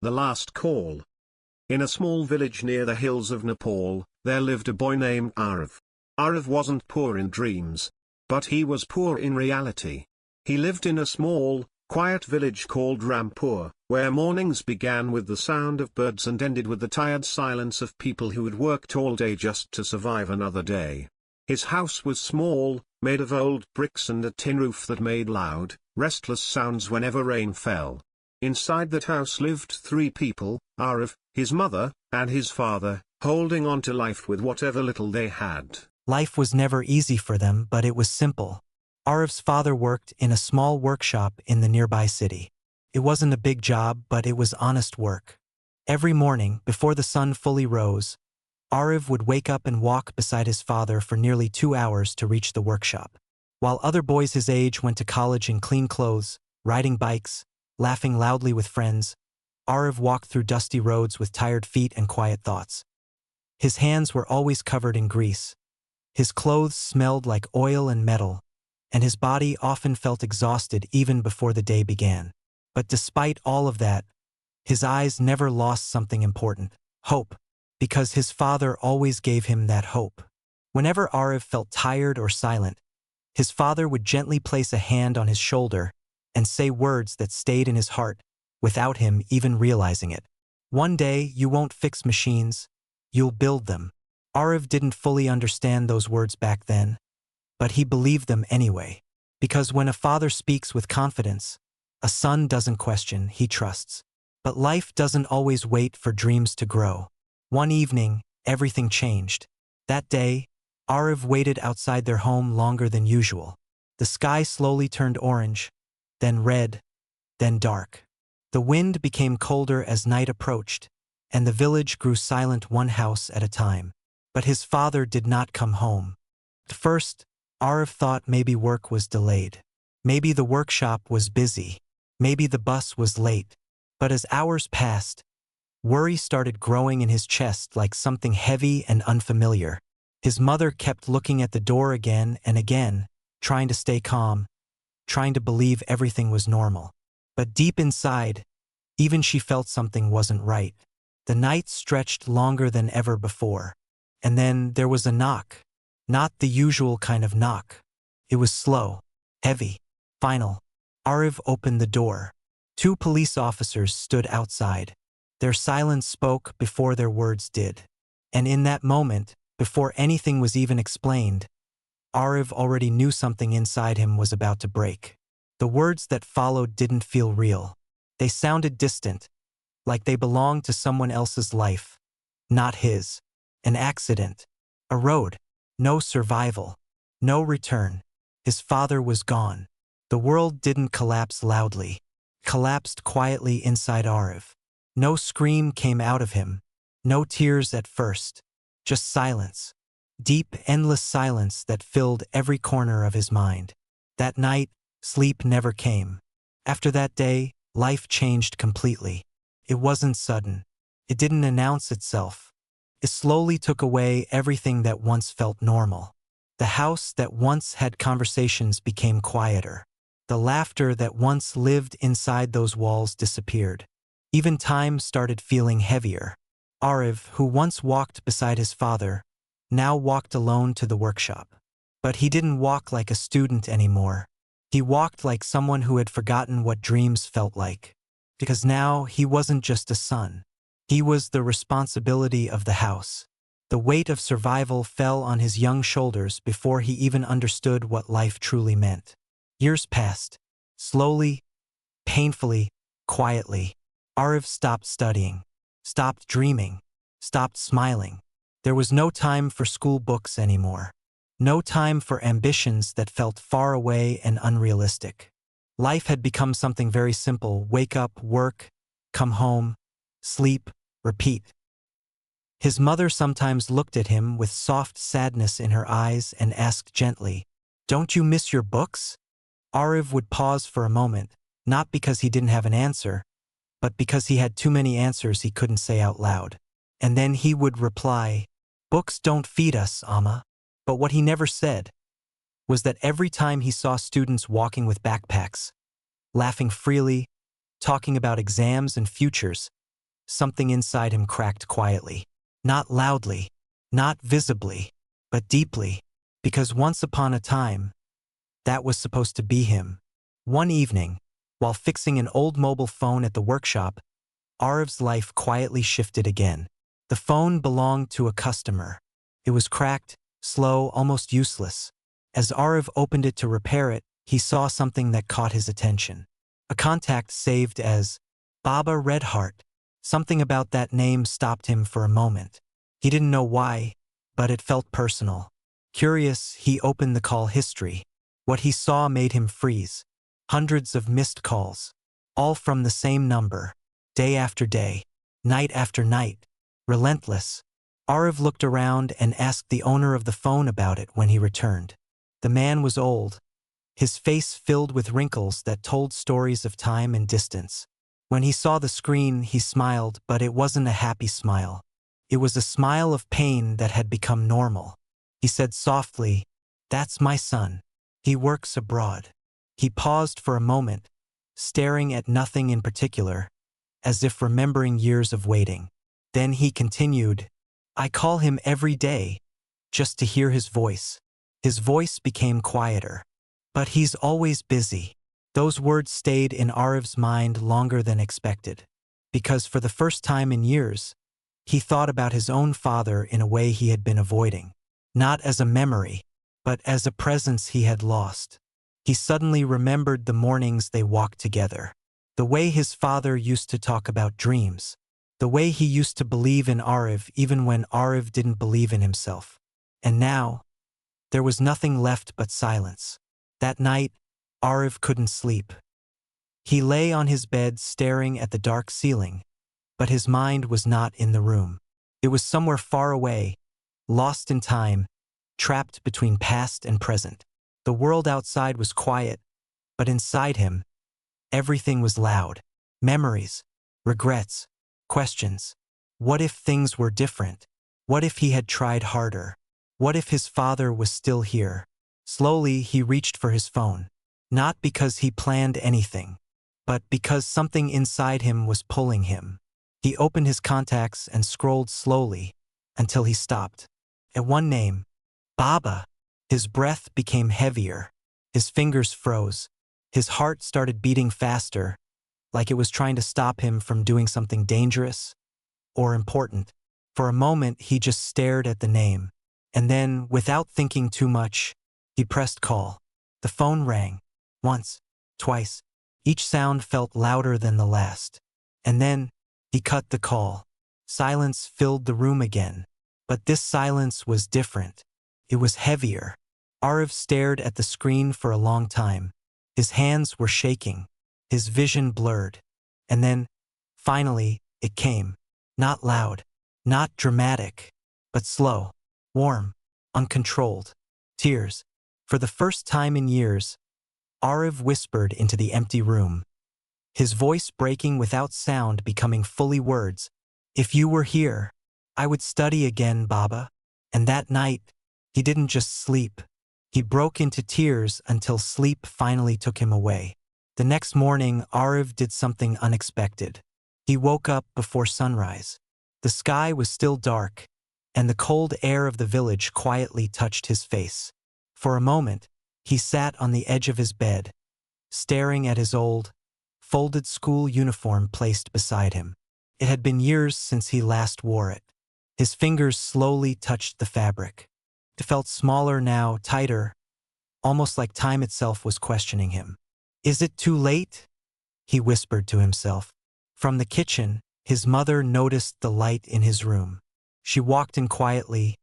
The Last Call. In a small village near the hills of Nepal, there lived a boy named Aarav. Aarav wasn't poor in dreams, but he was poor in reality. He lived in a small, quiet village called Rampur, where mornings began with the sound of birds and ended with the tired silence of people who had worked all day just to survive another day. His house was small, made of old bricks and a tin roof that made loud, restless sounds whenever rain fell. Inside that house lived 3 people, Aarav, his mother, and his father, holding on to life with whatever little they had. Life was never easy for them, but it was simple. Aarav's father worked in a small workshop in the nearby city. It wasn't a big job, but it was honest work. Every morning, before the sun fully rose, Aarav would wake up and walk beside his father for nearly 2 hours to reach the workshop. While other boys his age went to college in clean clothes, riding bikes, laughing loudly with friends, Aarav walked through dusty roads with tired feet and quiet thoughts. His hands were always covered in grease. His clothes smelled like oil and metal, and his body often felt exhausted even before the day began. But despite all of that, his eyes never lost something important: hope, because his father always gave him that hope. Whenever Aarav felt tired or silent, his father would gently place a hand on his shoulder and say words that stayed in his heart, without him even realizing it. One day, you won't fix machines, you'll build them. Aarav didn't fully understand those words back then, but he believed them anyway. Because when a father speaks with confidence, a son doesn't question, he trusts. But life doesn't always wait for dreams to grow. One evening, everything changed. That day, Aarav waited outside their home longer than usual. The sky slowly turned orange, then red, then dark. The wind became colder as night approached, and the village grew silent one house at a time. But his father did not come home. At first, Aarav thought maybe work was delayed. Maybe the workshop was busy. Maybe the bus was late. But as hours passed, worry started growing in his chest like something heavy and unfamiliar. His mother kept looking at the door again and again, trying to stay calm, trying to believe everything was normal. But deep inside, even she felt something wasn't right. The night stretched longer than ever before. And then there was a knock. Not the usual kind of knock. It was slow, heavy, final. Aarav opened the door. 2 police officers stood outside. Their silence spoke before their words did. And in that moment, before anything was even explained, Aarav already knew something inside him was about to break. The words that followed didn't feel real. They sounded distant, like they belonged to someone else's life, not his. An accident. A road. No survival. No return. His father was gone. The world didn't collapse loudly. It collapsed quietly inside Aarav. No scream came out of him. No tears at first. Just silence. Deep, endless silence that filled every corner of his mind. That night, sleep never came. After that day, life changed completely. It wasn't sudden. It didn't announce itself. It slowly took away everything that once felt normal. The house that once had conversations became quieter. The laughter that once lived inside those walls disappeared. Even time started feeling heavier. Aarav, who once walked beside his father, now walked alone to the workshop. But he didn't walk like a student anymore. He walked like someone who had forgotten what dreams felt like. Because now he wasn't just a son. He was the responsibility of the house. The weight of survival fell on his young shoulders before he even understood what life truly meant. Years passed. Slowly, painfully, quietly. Aarav stopped studying, stopped dreaming, stopped smiling. There was no time for school books anymore. No time for ambitions that felt far away and unrealistic. Life had become something very simple: wake up, work, come home, sleep, repeat. His mother sometimes looked at him with soft sadness in her eyes and asked gently, "Don't you miss your books?" Aarav would pause for a moment, not because he didn't have an answer, but because he had too many answers he couldn't say out loud. And then he would reply, "Books don't feed us, Amma." But what he never said was that every time he saw students walking with backpacks, laughing freely, talking about exams and futures, something inside him cracked quietly. Not loudly, not visibly, but deeply. Because once upon a time, that was supposed to be him. One evening, while fixing an old mobile phone at the workshop, Aarav's life quietly shifted again. The phone belonged to a customer. It was cracked, slow, almost useless. As Aarav opened it to repair it, he saw something that caught his attention. A contact saved as Baba Redheart. Something about that name stopped him for a moment. He didn't know why, but it felt personal. Curious, he opened the call history. What he saw made him freeze. Hundreds of missed calls, all from the same number, day after day, night after night, relentless. Aarav looked around and asked the owner of the phone about it when he returned. The man was old, his face filled with wrinkles that told stories of time and distance. When he saw the screen, he smiled, but it wasn't a happy smile. It was a smile of pain that had become normal. He said softly, "That's my son. He works abroad." He paused for a moment, staring at nothing in particular, as if remembering years of waiting. Then he continued, "I call him every day, just to hear his voice." His voice became quieter. "But he's always busy." Those words stayed in Aarav's mind longer than expected, because for the first time in years, he thought about his own father in a way he had been avoiding. Not as a memory, but as a presence he had lost. He suddenly remembered the mornings they walked together. The way his father used to talk about dreams. The way he used to believe in Aarav even when Aarav didn't believe in himself. And now, there was nothing left but silence. That night, Aarav couldn't sleep. He lay on his bed staring at the dark ceiling, but his mind was not in the room. It was somewhere far away, lost in time, trapped between past and present. The world outside was quiet, but inside him, everything was loud. Memories, regrets, questions. What if things were different? What if he had tried harder? What if his father was still here? Slowly, he reached for his phone. Not because he planned anything, but because something inside him was pulling him. He opened his contacts and scrolled slowly until he stopped. At one name, Baba. His breath became heavier. His fingers froze. His heart started beating faster, like it was trying to stop him from doing something dangerous or important. For a moment, he just stared at the name. And then, without thinking too much, he pressed call. The phone rang. Once, twice. Each sound felt louder than the last. And then, he cut the call. Silence filled the room again. But this silence was different. It was heavier. Aarav stared at the screen for a long time. His hands were shaking. His vision blurred. And then, finally, it came. Not loud. Not dramatic. But slow. Warm. Uncontrolled. Tears. For the first time in years, Aarav whispered into the empty room. His voice breaking without sound, becoming fully words. "If you were here, I would study again, Baba." And that night, he didn't just sleep. He broke into tears until sleep finally took him away. The next morning, Aarav did something unexpected. He woke up before sunrise. The sky was still dark, and the cold air of the village quietly touched his face. For a moment, he sat on the edge of his bed, staring at his old, folded school uniform placed beside him. It had been years since he last wore it. His fingers slowly touched the fabric. It felt smaller now, tighter, almost like time itself was questioning him. "Is it too late?" he whispered to himself. From the kitchen, his mother noticed the light in his room. She walked in quietly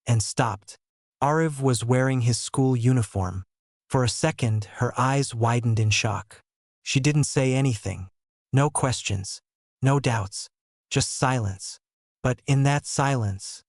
and stopped. Aarav was wearing his school uniform. For a second, her eyes widened in shock. She didn't say anything. No questions. No doubts. Just silence. But in that silence,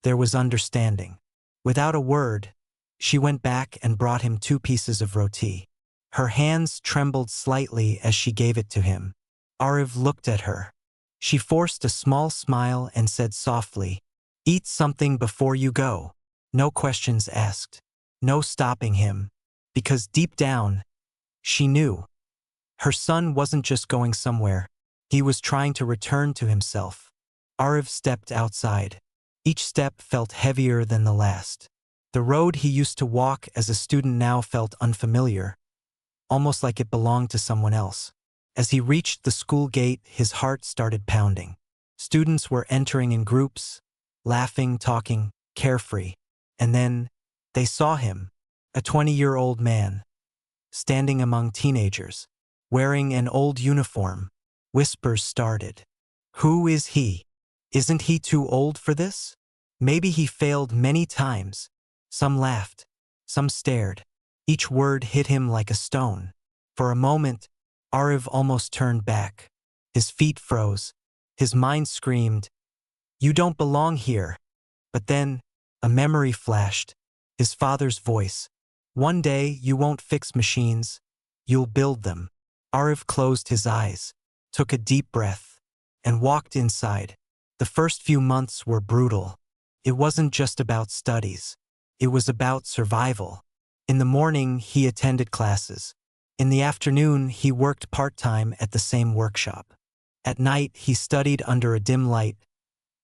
there was understanding. Without a word, she went back and brought him 2 pieces of roti. Her hands trembled slightly as she gave it to him. Aarav looked at her. She forced a small smile and said softly, "Eat something before you go." No questions asked. No stopping him. Because deep down, she knew. Her son wasn't just going somewhere. He was trying to return to himself. Aarav stepped outside. Each step felt heavier than the last. The road he used to walk as a student now felt unfamiliar, almost like it belonged to someone else. As he reached the school gate, his heart started pounding. Students were entering in groups, laughing, talking, carefree. And then, they saw him, a 20-year-old man, standing among teenagers, wearing an old uniform. Whispers started. Who is he? Isn't he too old for this? Maybe he failed many times. Some laughed. Some stared. Each word hit him like a stone. For a moment, Aarav almost turned back. His feet froze. His mind screamed, "You don't belong here." But then, a memory flashed. His father's voice. "One day you won't fix machines. You'll build them." Aarav closed his eyes, took a deep breath, and walked inside. The first few months were brutal. It wasn't just about studies. It was about survival. In the morning, he attended classes. In the afternoon, he worked part-time at the same workshop. At night, he studied under a dim light,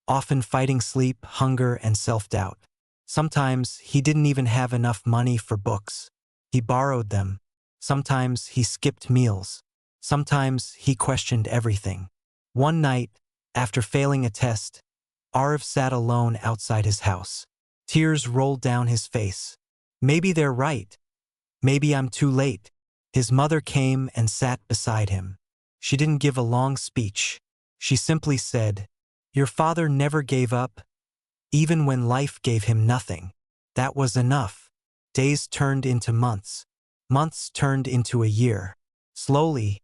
often fighting sleep, hunger, and self-doubt. Sometimes, he didn't even have enough money for books. He borrowed them. Sometimes, he skipped meals. Sometimes, he questioned everything. One night, after failing a test, Aarav sat alone outside his house. Tears rolled down his face. Maybe they're right. Maybe I'm too late. His mother came and sat beside him. She didn't give a long speech. She simply said, "Your father never gave up, even when life gave him nothing." That was enough. Days turned into months. Months turned into a year. Slowly,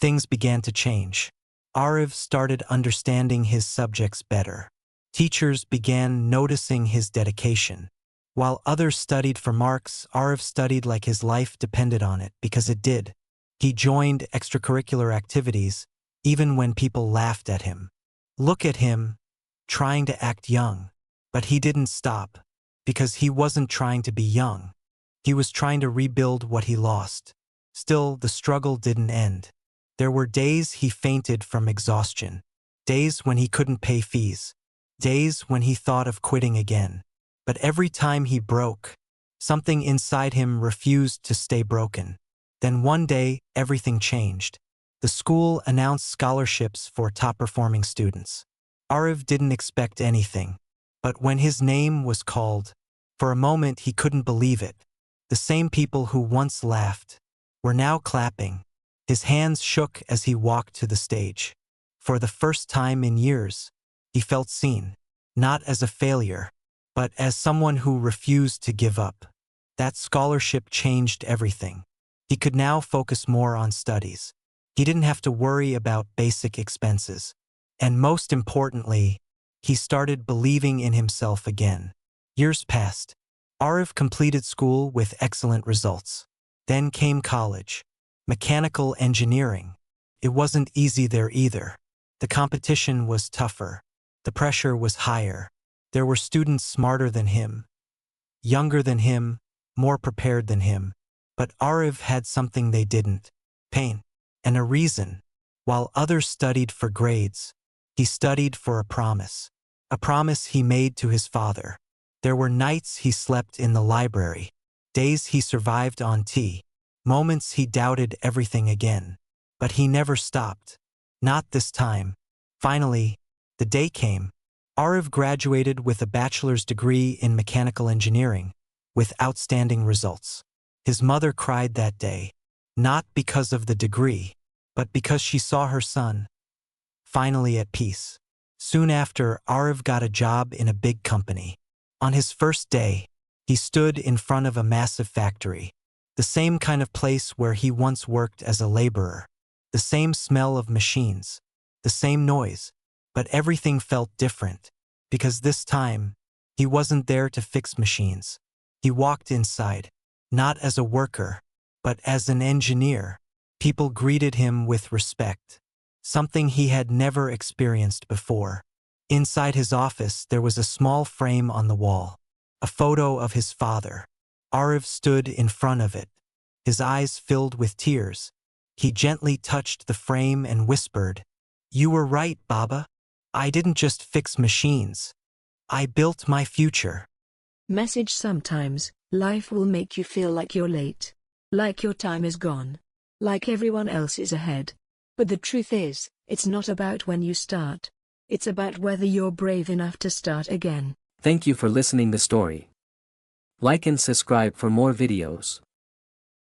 things began to change. Aarav started understanding his subjects better. Teachers began noticing his dedication. While others studied for marks, Aarav studied like his life depended on it, because it did. He joined extracurricular activities, even when people laughed at him. Look at him, trying to act young. But he didn't stop, because he wasn't trying to be young. He was trying to rebuild what he lost. Still, the struggle didn't end. There were days he fainted from exhaustion. Days when he couldn't pay fees. Days when he thought of quitting again. But every time he broke, something inside him refused to stay broken. Then one day, everything changed. The school announced scholarships for top-performing students. Aarav didn't expect anything. But when his name was called, for a moment he couldn't believe it. The same people who once laughed were now clapping. His hands shook as he walked to the stage. For the first time in years, he felt seen, not as a failure, but as someone who refused to give up. That scholarship changed everything. He could now focus more on studies. He didn't have to worry about basic expenses. And most importantly, he started believing in himself again. Years passed. Aarav completed school with excellent results. Then came college. Mechanical engineering. It wasn't easy there either. The competition was tougher. The pressure was higher. There were students smarter than him, younger than him, more prepared than him. But Aarav had something they didn't: pain. And a reason. While others studied for grades, he studied for a promise. A promise he made to his father. There were nights he slept in the library, days he survived on tea, moments he doubted everything again. But he never stopped. Not this time. Finally, the day came. Aarav graduated with a bachelor's degree in mechanical engineering, with outstanding results. His mother cried that day, not because of the degree, but because she saw her son finally at peace. Soon after, Aarav got a job in a big company. On his first day, he stood in front of a massive factory, the same kind of place where he once worked as a laborer. The same smell of machines, the same noise, but everything felt different, because this time, he wasn't there to fix machines. He walked inside, not as a worker, but as an engineer. People greeted him with respect, something he had never experienced before. Inside his office, there was a small frame on the wall, a photo of his father. Aarav stood in front of it, his eyes filled with tears. He gently touched the frame and whispered, You were right, Baba. I didn't just fix machines. I built my future. Message: sometimes, life will make you feel like you're late. Like your time is gone. Like everyone else is ahead. But the truth is, it's not about when you start. It's about whether you're brave enough to start again. Thank you for listening the story. Like and subscribe for more videos.